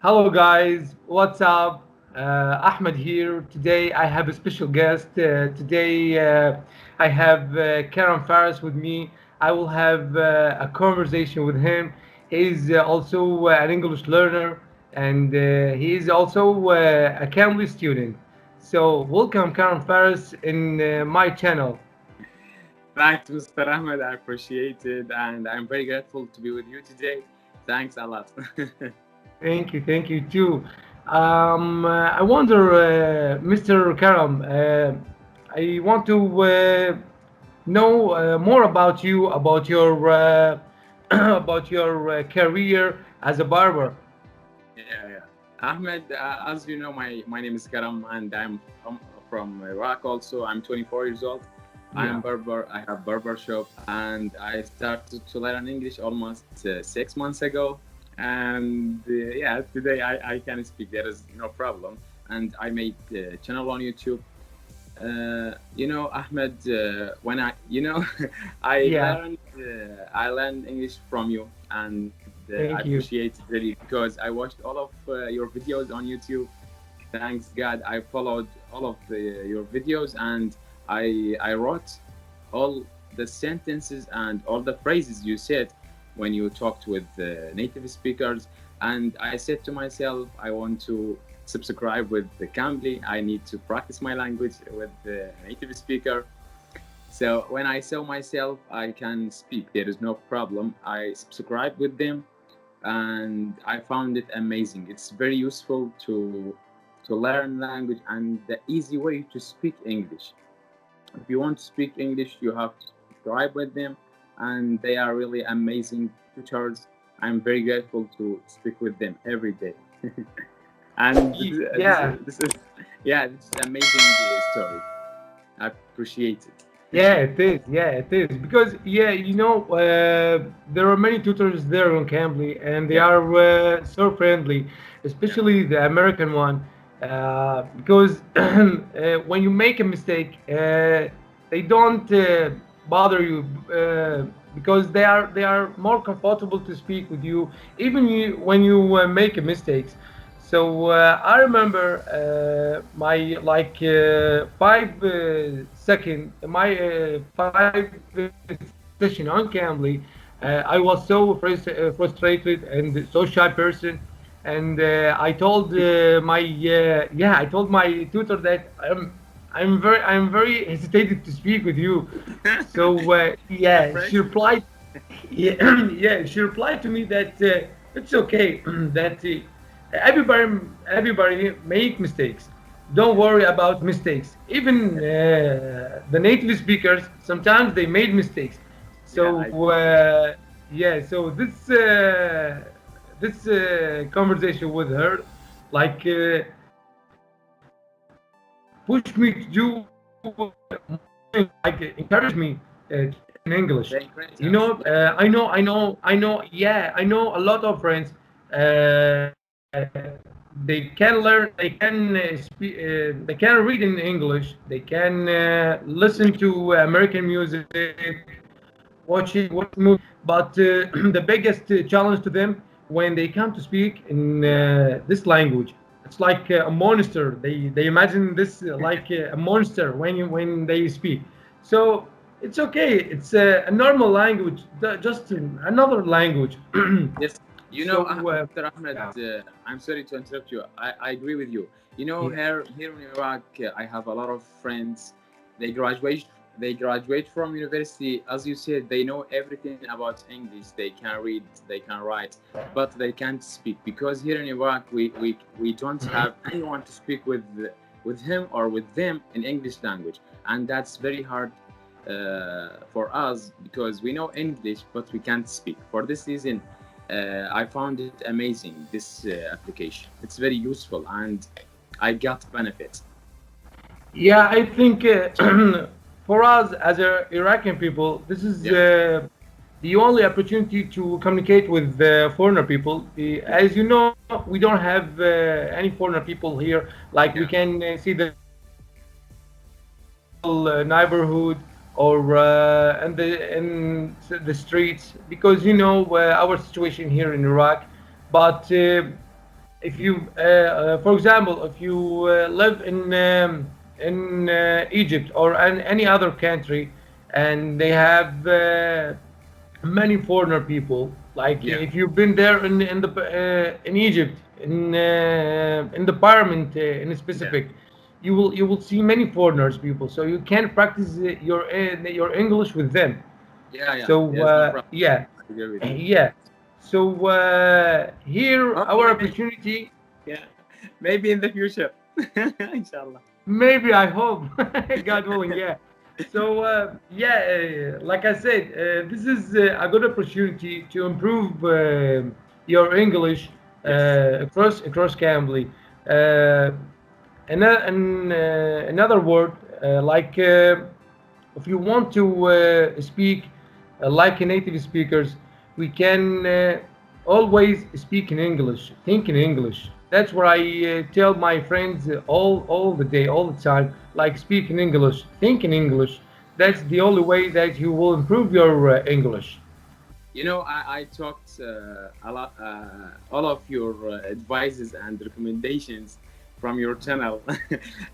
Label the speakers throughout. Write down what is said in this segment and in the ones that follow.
Speaker 1: Hello, guys. What's up? Ahmed here. Today I have a special guest. Today I have Karam Faris with me. I will have a conversation with him. He's also an English learner, and he is also a Cambly student. So, welcome, Karam Faris, in my channel.
Speaker 2: Thanks, Mr. Ahmed. I appreciate it, and I'm very grateful to be with you today. Thanks a lot.
Speaker 1: Thank you too. I wonder, Mr. Karam, I want to know more about you, about your about your career as a barber.
Speaker 2: Yeah. Ahmed, as you know, my name is Karam, and I'm from Iraq. Also, I'm 24 years old. I'm
Speaker 1: Yeah.
Speaker 2: barber. I have barber shop, and I started to learn English almost 6 months ago. And yeah, today I can speak. There is no problem. And I made a channel on YouTube. Ahmed, when
Speaker 1: Yeah.
Speaker 2: I learned English from you, and I
Speaker 1: Thank you.
Speaker 2: appreciate it really because I watched all of your videos on YouTube. Thanks God, I followed all of your videos, and I wrote all the sentences and all the phrases you said when you talked with native speakers. And I said to myself, I want to subscribe with the Cambly. I need to practice my language with the native speaker. So when I saw myself I can speak, there is no problem. I subscribed with them, and I found it amazing. It's very useful to learn language and the easy way to speak English. If you want to speak English, you have to subscribe with them, and they are really amazing tutors. I'm very grateful to speak with them every day. And
Speaker 1: Yeah.
Speaker 2: yeah, this is amazing story. I appreciate it.
Speaker 1: Yeah, it is. Yeah, it is. Because yeah, there are many tutors there on Cambly, and they
Speaker 2: Yeah,
Speaker 1: are so friendly,
Speaker 2: yeah,
Speaker 1: especially the American one. Because when you make a mistake, they don't bother you because they are more comfortable to speak with you, even when you make a mistakes. So I remember my like 5 second my 5 session on Cambly. I was so frustrated and so shy person, and I told my tutor that I'm very hesitated to speak with you. So
Speaker 2: yeah,
Speaker 1: yeah,
Speaker 2: fresh.
Speaker 1: she replied. Yeah, she replied to me that it's okay that everybody make mistakes. Don't worry about mistakes. Even the native speakers sometimes they made mistakes.
Speaker 2: Yeah,
Speaker 1: So yeah, so this conversation with her, like pushed me to do like encourage me to learn English.
Speaker 2: they encourage us. Yeah,
Speaker 1: I know a lot of friends. They can learn. They can read in English. They can listen to American music, watch movies. But the biggest challenge to them when they come to speak in
Speaker 2: yeah,
Speaker 1: this language, it's like a monster. They imagine this like a monster when they speak. So it's okay. It's a normal language, just another language.
Speaker 2: yes.
Speaker 1: So
Speaker 2: Mr. Ahmed,
Speaker 1: yeah,
Speaker 2: I'm sorry to interrupt you. I agree with you.
Speaker 1: yeah,
Speaker 2: Here in Iraq, I have a lot of friends. They graduate they graduate from university. As you said, they know everything about English. They can read, they can write, but they can't speak because here in Iraq we don't have anyone to speak with him or with them in English language, and that's very hard for us because we know English but we can't speak. For this reason, I found it amazing, this application. It's very useful and I got benefits.
Speaker 1: yeah. I think for us as a Iraqi people, this is
Speaker 2: Yeah,
Speaker 1: the only opportunity to communicate with foreigner people. As you know, we don't have any foreigner people here. Like we
Speaker 2: yeah,
Speaker 1: can see them in the local neighborhood or in the streets because our situation here in Iraq. But if you, for example, if you live in Egypt or any other country, and they have many foreigner people. Like
Speaker 2: Yeah,
Speaker 1: if you've been there in Egypt in the parliament in
Speaker 2: yeah,
Speaker 1: specific, you will see many foreigners people. So you can practice your English with them.
Speaker 2: yeah, yeah.
Speaker 1: So
Speaker 2: There's no problem.
Speaker 1: yeah,
Speaker 2: I agree with you.
Speaker 1: yeah. So here
Speaker 2: Okay,
Speaker 1: our
Speaker 2: maybe.
Speaker 1: opportunity.
Speaker 2: Yeah, maybe in the future. Inshallah.
Speaker 1: Maybe I hope, God willing, yeah. So yeah, like I said, this is a good opportunity to improve your English
Speaker 2: Yes.
Speaker 1: across Cambly. Uh, another word, like if you want to speak like a native speakers, we can always speak in English, think in English. That's what I tell my friends all the day, all the time. Like speak in English, think in English.
Speaker 2: Yeah.
Speaker 1: That's the only way that you will improve your English.
Speaker 2: You know, I talked a lot, all of your advices and recommendations from your channel,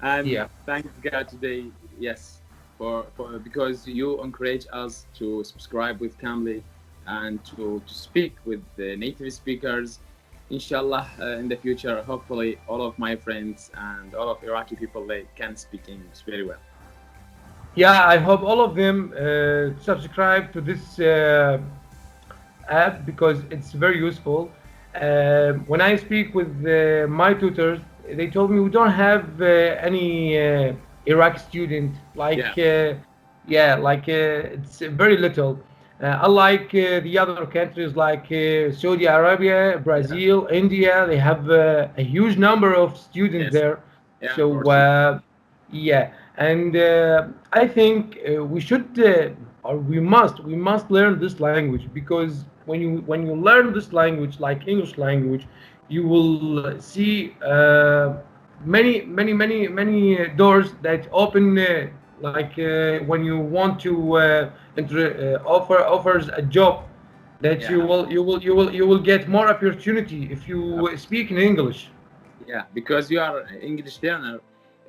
Speaker 2: and
Speaker 1: Yeah.
Speaker 2: thank God today, yes, for because you encourage us to subscribe with Cambly and to speak with the native speakers. Inshallah, in the future, hopefully, all of my friends and all of Iraqi people they can speak English very well.
Speaker 1: Yeah, I hope all of them subscribe to this app because it's very useful. When I speak with my tutors, they told me we don't have any Iraq student.
Speaker 2: Yeah,
Speaker 1: Yeah, like it's very little. Unlike the other countries like Saudi Arabia,
Speaker 2: yeah,
Speaker 1: Brazil, India, they have a huge number of students
Speaker 2: yes,
Speaker 1: there.
Speaker 2: yeah,
Speaker 1: So yeah, and I think we should or we must learn this language because when you learn this language like English language, you will see many doors that open like when you want to offers a job that
Speaker 2: yeah.
Speaker 1: you will get more opportunity if you speak in English.
Speaker 2: Yeah, because you are English learner,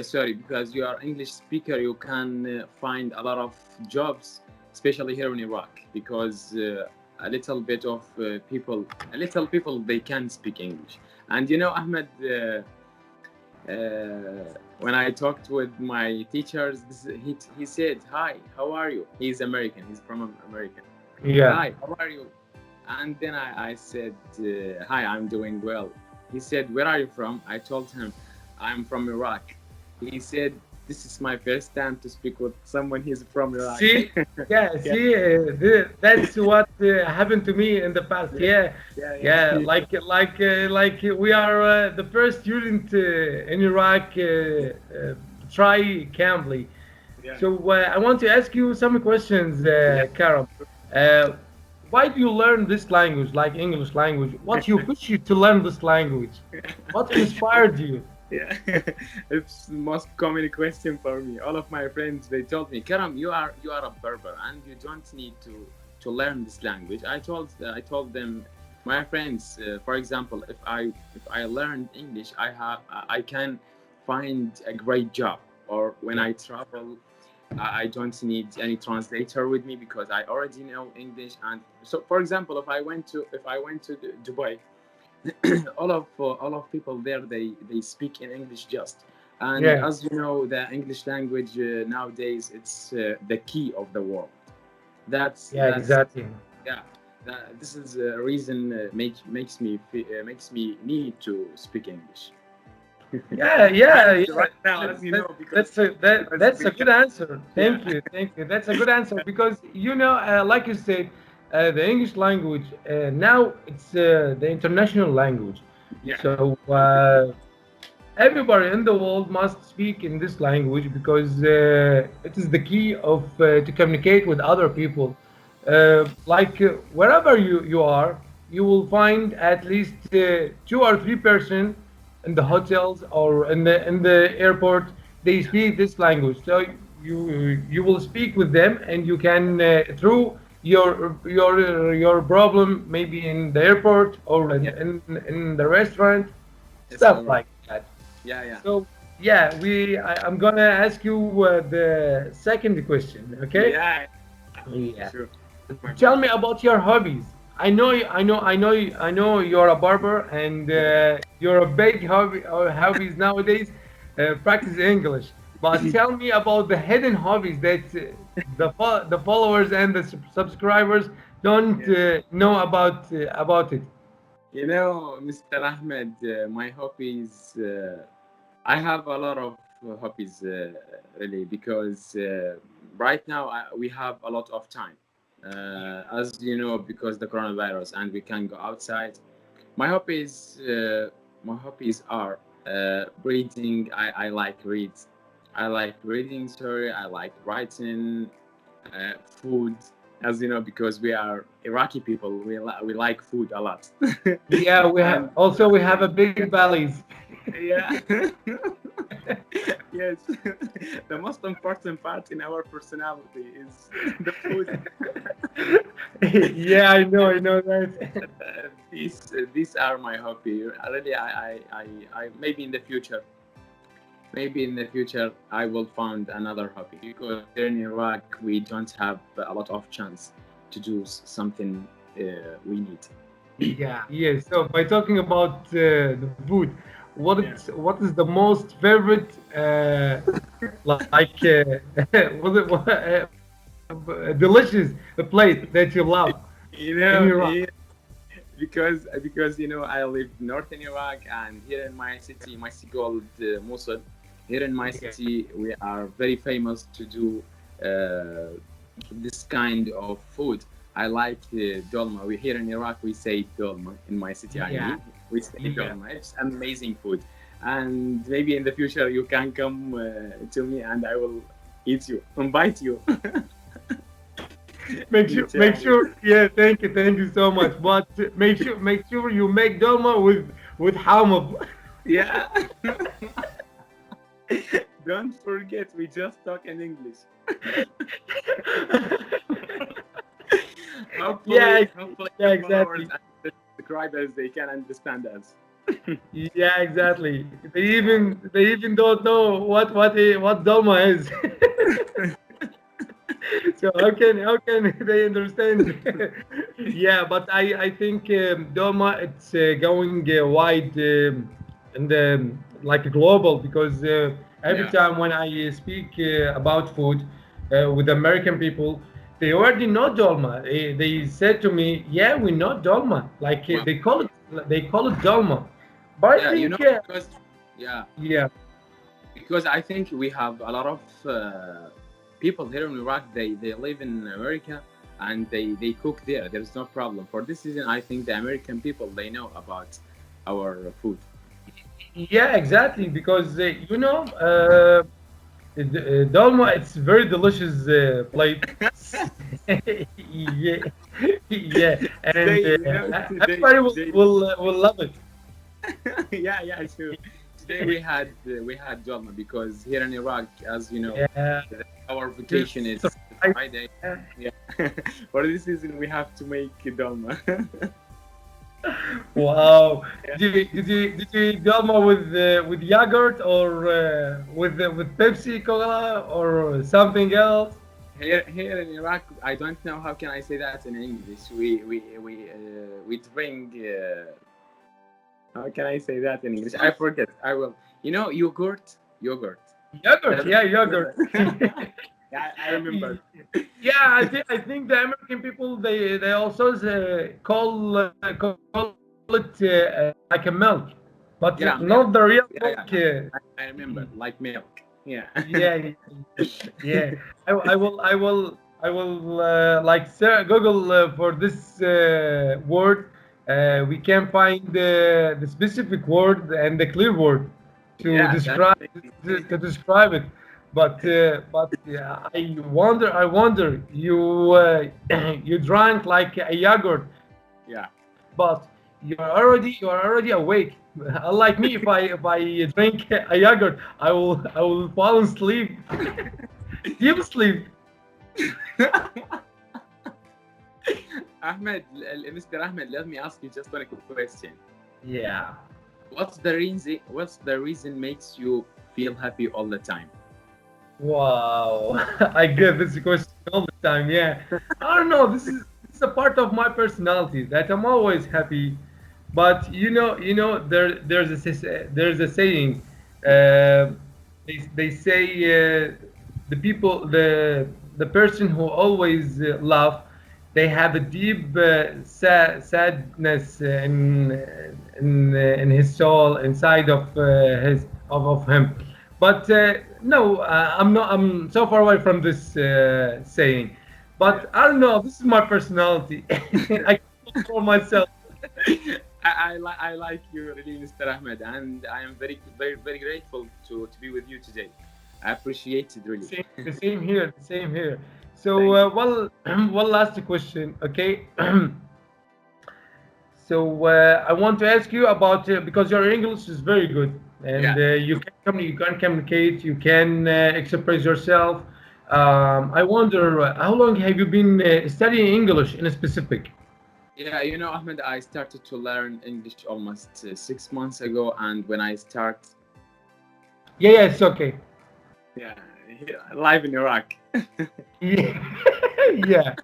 Speaker 2: sorry, because you are English speaker, you can find a lot of jobs, especially here in Iraq, because a little bit of a little people, they can speak English. And you know, Ahmed, when I talked with my teachers, he said, "Hi, how are you?" He's American. He's from America.
Speaker 1: Yeah.
Speaker 2: Hi, how are you? And then I said, hi, I'm doing well. He said, where are you from? I told him, I'm from Iraq. He said, this is my first time to speak with someone who's from Iraq.
Speaker 1: See, yeah,
Speaker 2: Yeah,
Speaker 1: see, that's what happened to me in the past.
Speaker 2: yeah,
Speaker 1: Yeah,
Speaker 2: yeah,
Speaker 1: yeah,
Speaker 2: yeah,
Speaker 1: like we are the first student in Iraq try Cambly.
Speaker 2: yeah,
Speaker 1: So I want to ask you some questions,
Speaker 2: yeah.
Speaker 1: Karam. Uh, why do you learn this language, like English language? What you push you to learn this language? What inspired you?
Speaker 2: Yeah, it's the most common question for me. All of my friends they told me, Karam, you are a Berber and you don't need to learn this language. I told them, my friends, for example, if I learned English, I can find a great job. Or when
Speaker 1: Yeah.
Speaker 2: I travel, I don't need any translator with me because I already know English. And so, for example, if I went to Dubai, all of people there they speak in English just. And
Speaker 1: Yeah,
Speaker 2: as you know, the English language nowadays it's the key of the world.
Speaker 1: yeah,
Speaker 2: That's
Speaker 1: exactly.
Speaker 2: yeah. This is a reason makes me need to speak English.
Speaker 1: Yeah, yeah,
Speaker 2: And
Speaker 1: yeah.
Speaker 2: right now, as you know,
Speaker 1: That's a
Speaker 2: we can,
Speaker 1: good answer.
Speaker 2: yeah,
Speaker 1: Thank you. That's a good answer because you know, like you said, the English language now it's the international language.
Speaker 2: yeah,
Speaker 1: So everybody in the world must speak in this language because it is the key of to communicate with other people. Wherever you are, you will find at least two or three person in the hotels or in the airport. They
Speaker 2: yeah,
Speaker 1: speak this language, so you will speak with them, and you can through your problem maybe in the airport or
Speaker 2: yeah,
Speaker 1: in the restaurant
Speaker 2: Yes,
Speaker 1: stuff
Speaker 2: all right.
Speaker 1: like that.
Speaker 2: Yeah, yeah.
Speaker 1: So yeah, I'm gonna ask you the second question. Okay.
Speaker 2: Yeah,
Speaker 1: Yeah.
Speaker 2: sure. My
Speaker 1: Tell
Speaker 2: pleasure.
Speaker 1: me about your hobbies. I know you're a barber, and you're a big hobbies nowadays. Practice English. But tell me about the hidden hobbies that the followers and the subscribers don't
Speaker 2: Yeah.
Speaker 1: know about it.
Speaker 2: Mr. Ahmed, my hobbies, I have a lot of hobbies really because right now we have a lot of time. As you know, because the coronavirus and we can go outside. My hobbies, are reading. I like read. I like reading. Sorry, I like writing. Food, as you know, because we are Iraqi people, we like food a lot.
Speaker 1: Yeah,
Speaker 2: And
Speaker 1: we have a big bellies.
Speaker 2: yeah, yes, the most important part in our personality is the food.
Speaker 1: Yeah, I know that.
Speaker 2: These are my hobby. Really, maybe in the future I will find another hobby because here in Iraq we don't have a lot of chance to do something we need.
Speaker 1: Yeah, yeah. So by talking about the food,
Speaker 2: Yeah.
Speaker 1: what is the most favorite like delicious plate that you love
Speaker 2: You
Speaker 1: in
Speaker 2: know,
Speaker 1: Iraq?
Speaker 2: yeah, because I live north in Iraq and here in my city, called Mosul. Here in my
Speaker 1: Yeah,
Speaker 2: city, we are very famous to do uh, this kind of food. I like dolma. We here in Iraq we say dolma. In my city, I
Speaker 1: yeah,
Speaker 2: mean, we say
Speaker 1: yeah.
Speaker 2: dolma. It's amazing food, and maybe in the future you can come to me and I will eat you, invite you.
Speaker 1: Make
Speaker 2: Yeah.
Speaker 1: sure. Yeah, thank you so much. But make sure you make dolma with hamad.
Speaker 2: Yeah. Don't forget, we just talk in English.
Speaker 1: Yeah,
Speaker 2: Hopefully,
Speaker 1: yeah,
Speaker 2: your followers
Speaker 1: exactly.
Speaker 2: and the subscribers they can understand us.
Speaker 1: Yeah, exactly. They even don't know what dolma is. So how can they understand? Yeah, but I think dolma it's going wide in the like global because every
Speaker 2: Yeah.
Speaker 1: time when I speak about food with American people, they already know dolma. They said to me, "Yeah, we know dolma." Like
Speaker 2: Well,
Speaker 1: they call it dolma. But I
Speaker 2: yeah,
Speaker 1: think
Speaker 2: because yeah,
Speaker 1: yeah.
Speaker 2: because I think we have a lot of people here in Iraq. They live in America and they cook there. There's no problem. For this reason, I think the American people they know about our food.
Speaker 1: Yeah, exactly. Because dolma, it's very delicious plate. Yeah, yeah, and
Speaker 2: Today,
Speaker 1: everybody
Speaker 2: today
Speaker 1: will love it.
Speaker 2: yeah, yeah, sure. Today we had dolma because here in Iraq, as you know,
Speaker 1: Yeah,
Speaker 2: our
Speaker 1: just
Speaker 2: vacation is
Speaker 1: surprise.
Speaker 2: Friday. Yeah, for this season we have to make dolma.
Speaker 1: Wow.
Speaker 2: Yeah.
Speaker 1: Did you eat dolma with yogurt or with Pepsi Cola or something else?
Speaker 2: Here in Iraq, I don't know how can I say that in English. We drink. How can I say that in English? I forget. I will. Yogurt. Yogurt.
Speaker 1: Yogurt, yeah, yogurt.
Speaker 2: Yeah, I remember.
Speaker 1: Yeah, I think the American people they also call it like a milk, but
Speaker 2: Yeah,
Speaker 1: not
Speaker 2: milk.
Speaker 1: the real
Speaker 2: Yeah,
Speaker 1: milk.
Speaker 2: yeah. I remember. Like milk. Yeah.
Speaker 1: Yeah, yeah. I will like Google for this word. We can find the specific word and the clear word to
Speaker 2: Yeah, that's
Speaker 1: describe
Speaker 2: amazing.
Speaker 1: to describe it. But yeah, I wonder you drank like a yogurt,
Speaker 2: Yeah.
Speaker 1: but you are already awake. Unlike me, if I drink a yogurt, I will fall asleep. Deep sleep.
Speaker 2: Mr. Ahmed, let me ask you just one quick question.
Speaker 1: Yeah.
Speaker 2: What's the reason makes you feel happy all the time?
Speaker 1: Wow, I get this question all the time. Yeah, I don't know. This is a part of my personality that I'm always happy. But there's a saying. Uh, they say the people the person who always laugh, they have a deep sadness in his soul inside of his of him. But no, I'm not. I'm so far away from this saying.
Speaker 2: Yeah.
Speaker 1: But I don't know. This is my personality. I can't control myself.
Speaker 2: I like you really, Mr. Ahmed, and I am very, very, very grateful to be with you today. I appreciate it really.
Speaker 1: The same here. The same here. So,
Speaker 2: Thank you.
Speaker 1: well, one last question. Okay. So I want to ask you about because your English is very good and
Speaker 2: Yeah.
Speaker 1: you can communicate, you can express yourself. I wonder how long have you been studying English in a specific?
Speaker 2: Yeah, Ahmed, I started to learn English almost 6 months ago, and when I start,
Speaker 1: Yeah, yeah, it's okay.
Speaker 2: yeah, live in Iraq.
Speaker 1: Yeah, yeah.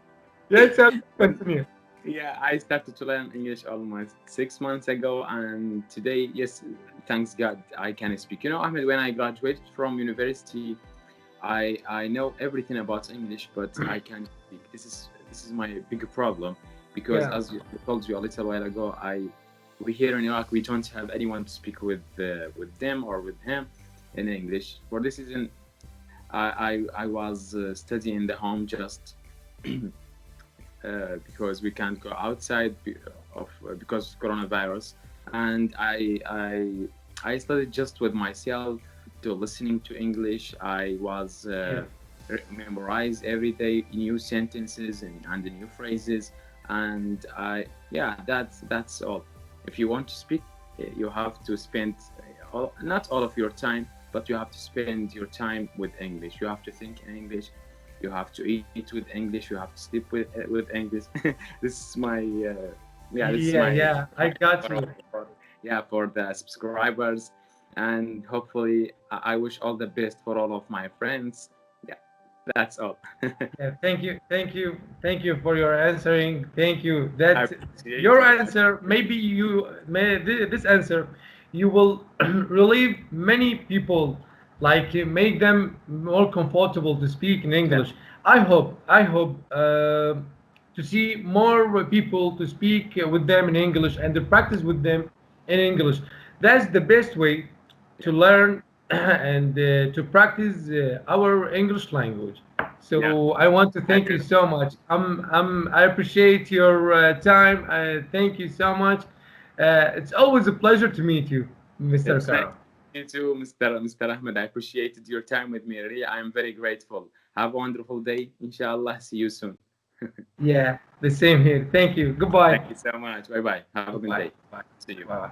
Speaker 1: That's how continue.
Speaker 2: Yeah, I started to learn English almost 6 months ago, and today, yes, thanks God, I can speak. Ahmed, when I graduated from university, I know everything about English, but I can't speak. This is my big problem because,
Speaker 1: Yeah,
Speaker 2: as I told you a little while ago, we here in Iraq we don't have anyone to speak with them or with him in English. For this reason, I was studying in the home just because we can't go outside because of coronavirus, and I studied just with myself to listening to English. I was
Speaker 1: yeah,
Speaker 2: memorize every day new sentences and the new phrases, and yeah, that's all. If you want to speak, you have to spend not all of your time, but you have to spend your time with English. You have to think in English. You have to eat with English. You have to sleep with English. This is my yeah. This is
Speaker 1: yeah,
Speaker 2: my
Speaker 1: yeah. I got
Speaker 2: for,
Speaker 1: you.
Speaker 2: yeah, for the subscribers, and hopefully I wish all the best for all of my friends. Yeah, that's all.
Speaker 1: Yeah, thank you for your answering. Thank you.
Speaker 2: I
Speaker 1: That
Speaker 2: appreciate
Speaker 1: your
Speaker 2: it.
Speaker 1: answer, maybe this answer, you will relieve many people, like make them more comfortable to speak in
Speaker 2: Yeah,
Speaker 1: English. I hope to see more people to speak with them in English and to practice with them in English. That's the best way to
Speaker 2: yeah,
Speaker 1: learn and to practice our English language.
Speaker 2: yeah.
Speaker 1: So I want to
Speaker 2: I
Speaker 1: thank
Speaker 2: agree.
Speaker 1: you so much. I appreciate your time. Thank you so much. It's always a pleasure to meet you, Mr.
Speaker 2: It's nice
Speaker 1: Karo.
Speaker 2: to meet you too, Mr. Ahmed. I appreciated your time with me. Really, I am very grateful. Have a wonderful day. Inshallah, see you soon.
Speaker 1: Yeah, the same here. Thank you. Goodbye.
Speaker 2: Thank you so much. Bye bye. Have a good
Speaker 1: Goodbye.
Speaker 2: day.
Speaker 1: Bye.
Speaker 2: See you.
Speaker 1: Bye.